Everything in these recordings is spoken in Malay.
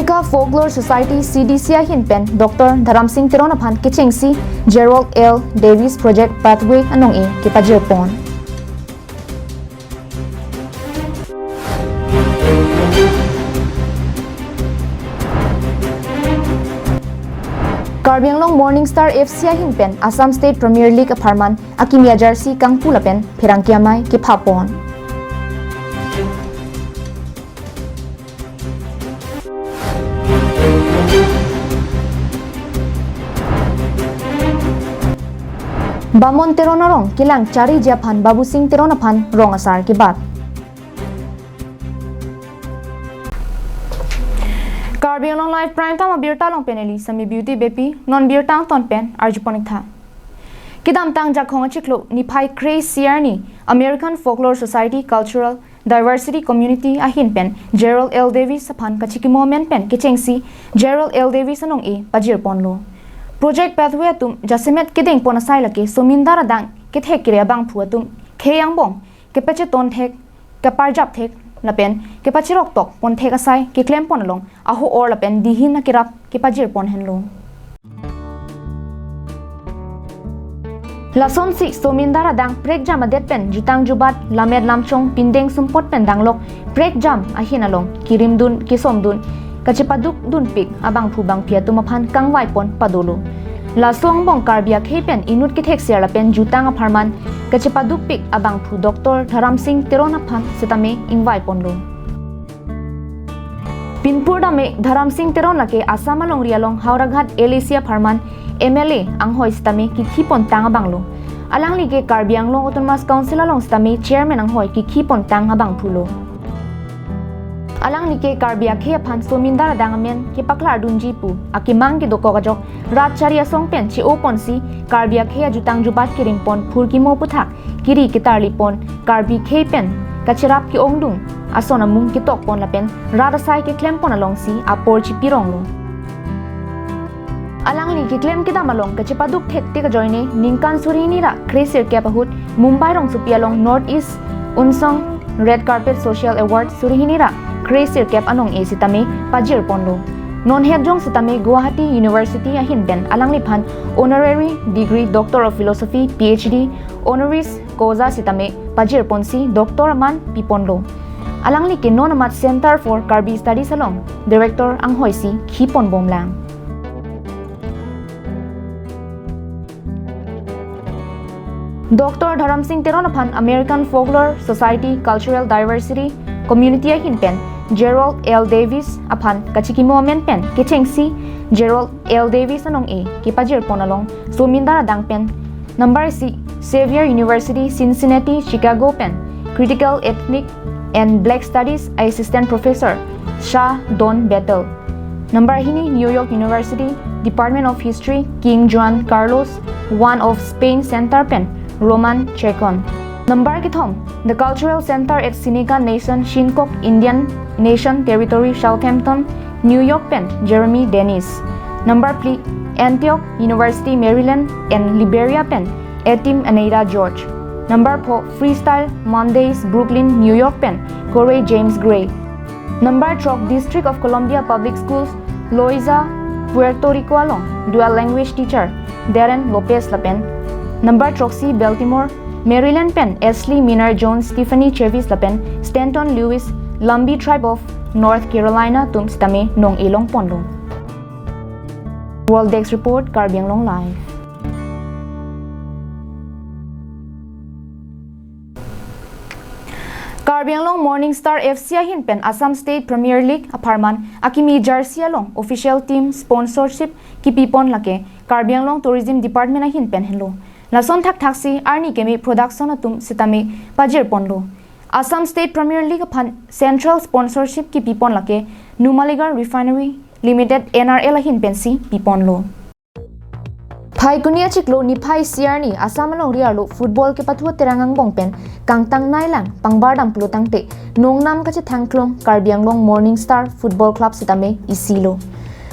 America Folklore Society CDCI hinpen Dr. Dharam Singh Tironaphan kichengsi Gerald L. Davis Project Pathway anong e kipajirpon. Karbi Anglong Morning Star FCI hinpen Assam State Premier League aparman akimia jersey kang pulapen phirangkiamai kipapon. Bamon Teronarong kilang cari Japan Babu Singh Teronapan rong asar kibat. Karbi Anglong Live Prime Time abirta long peneli sami beauty bepi non birtang ton pen arjuponik tha. Kidam tang jakhong chiklo ni phai craze siarni American Folklore Society Cultural Diversity Community ahin pen Gerald L. Davis sapan kachikimo men pen kichengsi Gerald L. Davis anong e pajir ponlo. Project Pathway tum jasimet kideng ponasai laki somindara dang kithek kire bang phu tum kheyang bong ke peche ton thek ke parjap thek lapen ke pachirok tok pon thek asai ke klem pon long aho or lapen dihin na kirap ke pajir pon henlo. Lason si somindara dang prek jam adet pen jutang jubat lamed lamchong pindeng sumpot pen danglok prek jam ahin along kirim dun kisom dun kachipaduk dun pik abang phubang pia tumapan kangwai pon padolo lasong bong karbia khepen inut ki thek siar lapen jutang aparman kachipaduk pik abang phu Dr. Dharam Singh Tironaphan sitame ingwai ponlo pinpur dame Dharam Singh Tironake Assam along rialong Hauraghat Elysia Pharman MLA anghoi sitame ki khipon tang abanglo alang lige Karbi Anglong Autonomous Council along sitame chairman anghoi ki khipon tang abang phulo alang nike Karbia khe phan somindara dangamen ke paklar dunji pu akimang ke doko gajok ratcharia songpen chi opon si Karbia khe jutang jubat kirim pon phurki mo puthak kiri kitarli pon Karbi khe pen kachirap ki ongdung asona mung ki tok pon lapen radasai ke klem pon along si apor chi pironglo alang li ki klem ki damalong kachipaduk thek te ka joine ningkan surini ra kresir ke pahut Mumbai rong supialong North East unsong Red Carpet Social Award surihini ra Crazy Cap anong e sitame pajir ponlo non head jong sitame Guwahati University ahin ben alang liphan honorary degree Doctor of Philosophy PhD honoris causa sitame pajir ponsi Dr. Man Piponlo alang li ke non amat Center for Karbi Studies along Director ang hoisi khipon bomlang Dr. Dharam Singh Tironaphan American Folklore Society Cultural Diversity Community ahin pen Gerald L. Davis aphan kachikimo men pen kichengsi Gerald L. Davis anong e kipajir ponalong somindara dang pen number C Xavier University Cincinnati Chicago pen Critical Ethnic and Black Studies Assistant Professor Shah Don Bettel number hini New York University Department of History King Juan Carlos one of Spain Center pen Roman Chacon number kithom The Cultural Center at Seneca Nation Shinnecock Indian Nation Territory Southampton New York pen Jeremy Dennis number pli Antioch University Maryland and Liberia pen Etim Aneida George number 4 Freestyle Mondays Brooklyn New York pen Corey James Gray number 12 District of Columbia Public Schools Loiza Puerto Rico along dual language teacher Darren Lopez Lapen number 13 Baltimore Maryland pen Ashley Miner Jones Stephanie Chavis Lapen Stanton Lewis Lumbee Tribe of North Carolina tum stame nong ilong ponlo World Dex Report Karbi Anglong Live Karbi Anglong Morning Star FC ahin pen Assam State Premier League aparman akimi jersey along official team sponsorship kipipon lake Karbi Anglong Tourism Department ahin pen hello Lason thak thaksi arni kemi production atum sitame pajir ponlo Assam State Premier League upon Central Sponsorship ki pipon lake Numaligarh Refinery Limited NRL ahin pensi pipon lo Phai kunia chiklo ni phai siarni Assam along rialo football ke pathu terangang bongpen kangtang nailang pangbardam plutangte nongnam kache thangklong Karbi Anglong Morning Star Football Club sitame isilo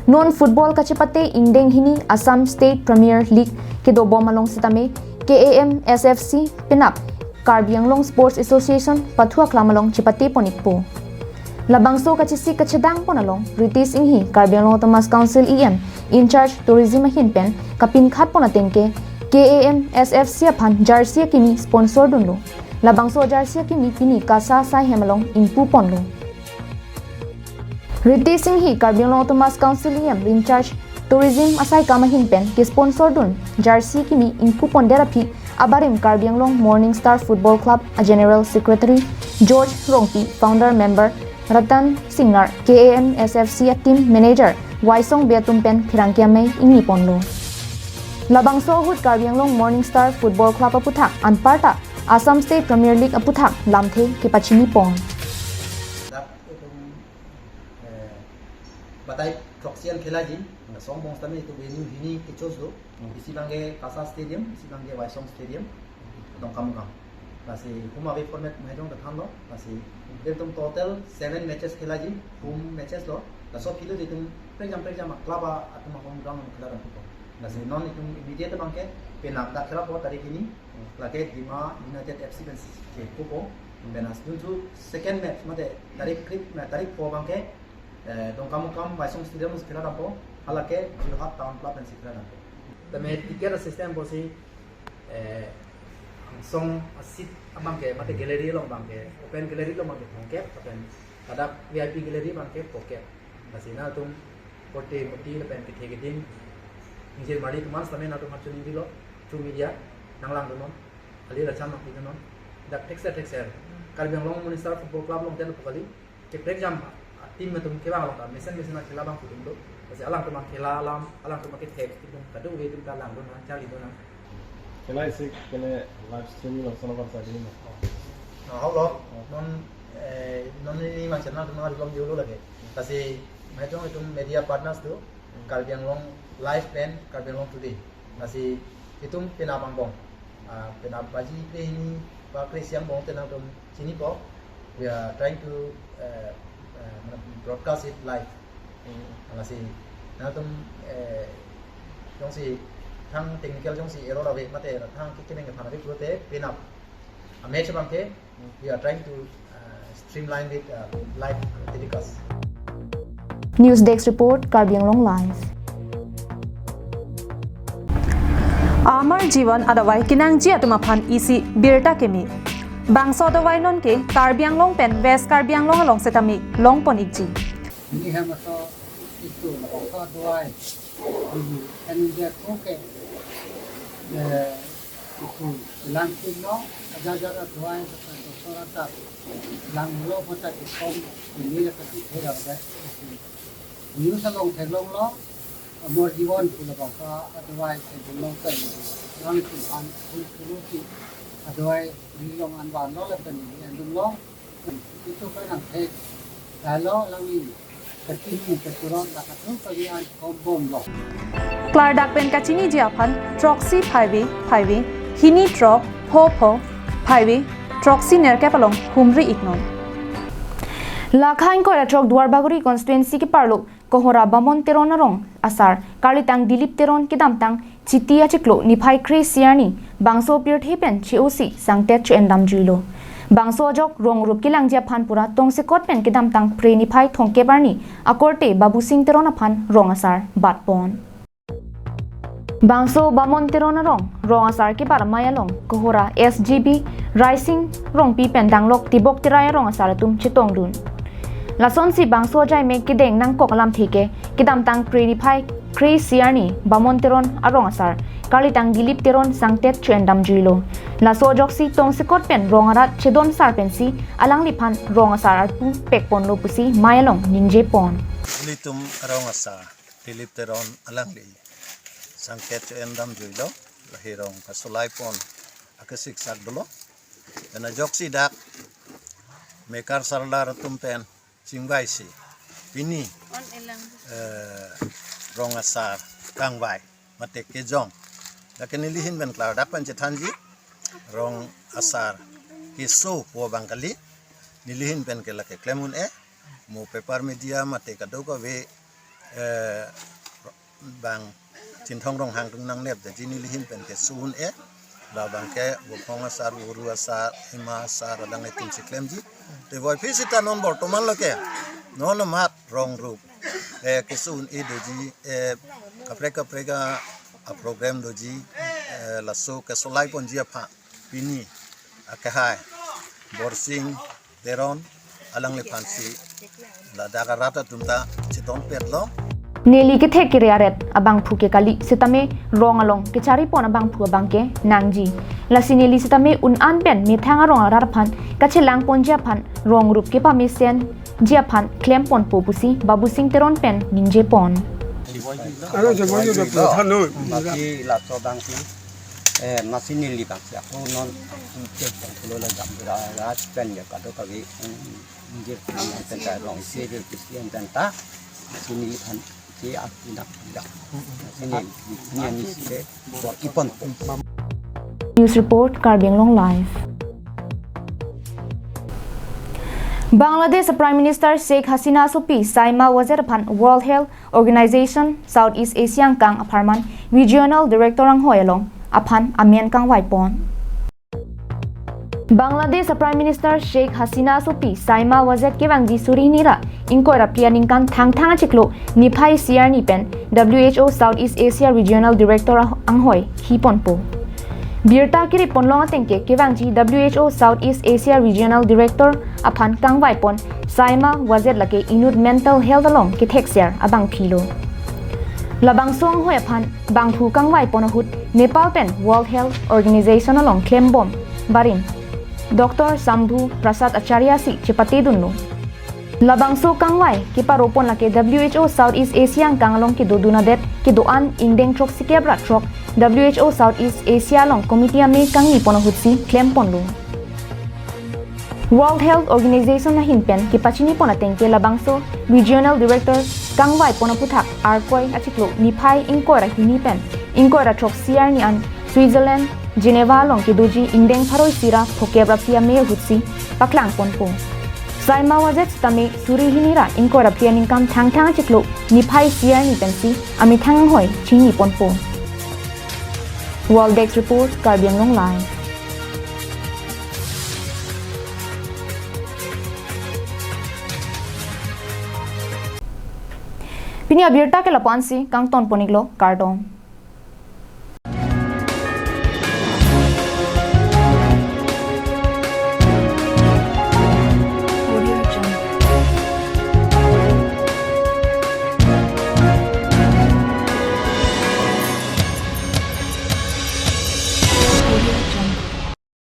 non football kache pate indeng hini Assam State Premier League ke do bomalong sitame KAM SFC pinap Karbi Anglong Sports Association pathua klamalong chipati ponikpo Labang so kachisi kachadang po nalong British inghi Karbiang Thomas Council EM in charge tourism ahin pen kapin khat po natengke KAM SFC aphan jersey kimi sponsor dunlo labang so jersey kimi pini kasa sa hemalong inpu ponlo British inghi Karbiang Thomas Council EM in charge tourism asai kamahin pen ke sponsor dun jersey kimi inpu ponderapi abarim Karbiang Morning Star Football Club a General Secretary George Rongpi founder member Ratan Singar KAM SFC team manager Waisong Beatumpen Thirangkiamay ingi ponlo Labang so hut Karbiang Morning Star Football Club aputhak anparta Assam State Premier League aputhak lamthe ke pachini pong Batai proxian खेला जी song bones तमें तो वेन्यू हिनी किचोस दो इसी बांगे कासा स्टेडियम इसी बांगे वाइसोंग स्टेडियम तो कम masih home away format mahidong datang lo masih itu total 7 matches खेला जी home matches lo so kilo itu prejam club atau home ground खेला dan itu masih non itu immediate bangke penak dak खेला po tarik ini lagi Bima United FC dan ke Kupo dan asdunju second match mate tarik po bangke dong kamu Waisong Stadium खेला dan po halake Jilhat Town Club dan खेला dan po tapi tiket sistem posisi song sit abang ke mate gallery long bang ke open gallery long bang ke pocket open ada VIP gallery bang ke pocket masih na tum porte moti lepen ke ticketing nijir mari tuman sampai na tum macuni bilo tu media nanglang tunon ali racham nak tunon dak texer Karbiang Morning Star Football Club long ten kali ke break jam tim में तुम खेला long का mesin ना खेला bang तुम दो masih alang tuman खेला alang tuman ke text तुम kadu we तुम kalang do na cari do na Kena isi kena live streaming langsung apa saja ini? Nah, non ini macam mana tu belum jauh lagi. Tapi macam itu media partners tu Karbiang live band Karbiang today. Tapi itu penabang bong, penabaji ini pak Christian bong tenang tu sini po. We are trying to broadcast it live. Tapi nah tu yang si thang technical jong si error ave mate thang kikene ngana ri prote penap match bangke we are trying to streamline it live telecast News Desk report Karbiang Live Amar Jiwan adawai kinang ji atumaphan isi birta kemi bangso dawai non ke Karbiang pen West Karbiang along setami long pon ikji ini hamaso itu ko dawai and dia okay itu langsung no aja dawai to rata lang lo pota ikom ini la kati thera ba ni salong thelong lo Amar Jiwan pula bangsa dawai se long kai lang tu an tu ti dawai ni long an ban lo la pen ni an lo itu kan ang thek dalo lang ni kati keturon la katu kalian kombom lo Klardak pen kachini ji aphan Troxy Phaiwe Hini Trok Pho Phaiwe Troxy nerkapalong humri ignon Lakhain ko ratrok Duarbaguri constituency ki parlo kohora bamon teron arong asar kalitang dilip teron kidamtang chitia chiklo niphai krisiani bangso pirt hepen choc sangtet chendam juilo bangso jok rong rup kilang ja phan pura tongse kotpen kidamtang pre niphai thongke barni akorte babu sing teron aphan rong asar batpon Bangso bamon teron arong rong asar ki par mayalong kohora SGB rising rong pi pendang lok tibok tiraya rong asar tum chitong dun Lason si bangso jai me kideng nang kokalam theke kidam tang preniphai kri siarni bamon teron arong asar kalitang dilip teron sangtet chendam juilo laso joksi tong sekot pen rong arat chedon sar pensi alang liphan rong asar pu pekpon lo pusi mayalong ningje pon litum arong asar dilip teron alang li sangtet chendam juilo lahirong kasulai pon akasik sak dolo dana joksi dak mekar sarlar tumpen Singbai si pini rong asar kangbai mate kejong lakin nilihin ben klar dapan cetanji rong asar kiso po bangkali nilihin ben ke lake klemun mo paper media mate kadoka we bang tintong rong hang nang nep jadi nilihin ben ke sun la bangke wo pong asar uru asar ima asar adang itim si klemji te boy fisita non bortoman loke non mat rong rup kisun e doji kapreka a program doji lasso ke solai pon jia pha pini akahai borsing teron alang le pansi la dagarata tunta chiton petlo Neli ke thek ke riaret abang phu ke kali sitame rong along ke chari pon abang phu abang ke nangji la sineli sitame un an pen mi thanga rong rar phan ka chelang pon jia phan rong rup ke pa mi sen jia phan klem pon po pusi babu sing teron pen ninje pon Aro jangan yo dah tahan no. Masih lah sobang sih. Masih nili bang sih. Aku non cek kalau lah jam berat pen ya kado kali ninje tentang rong isi dia kesian tentang masih nili kan si aku nak tidak. Sini ni sih buat ipon. News report Karbiang Long Live. Bangladesh Prime Minister Sheikh Hasina Supi Saima Wazir Phan World Health Organization Southeast Asia Kang Aparman Regional Director ang Hoyalong Aphan Amian Kang Waipon. Bangladesh Prime Minister Sheikh Hasina Supi Saima Wazir Kewangji Surinira Inkora Planning Kan Thang Chiklo Niphai Siar Nipen WHO Southeast Asia Regional Director ang Hoy Hiponpo. Birta kiri ponlong atengke kewangji WHO Southeast Asia Regional Director aphan kang waipon Saima Wazir lake inut mental health along ke thekser abang philo labang song hoy aphan bangphu kang waipon hut Nepal pen World Health Organization along klembom barin Dr. Sambhu Prasad Acharya si chepati dunno labang so kang wai ki paropon lake WHO Southeast Asia kang along ki doduna det ki doan indeng trok sikebra trok WHO Southeast Asia long committee ame kang ni pono hutsi claim ponlu World Health Organization na hinpen ki pachini pona tengke labangso regional director kang wai pono puthak arkoi achiklo niphai inkora hinipen inkora trok siar ni an Switzerland Geneva long ki doji indeng pharoi sira phokebra sia me hutsi paklang ponpo Saima Wazir tame suri hinira inkora planning kam thang achiklo niphai siar ni pensi ami thang hoi chini ponpo World Dex Report, Karbiang Long Live. Pini abirta ke lapansi kang ton poniglo kardom.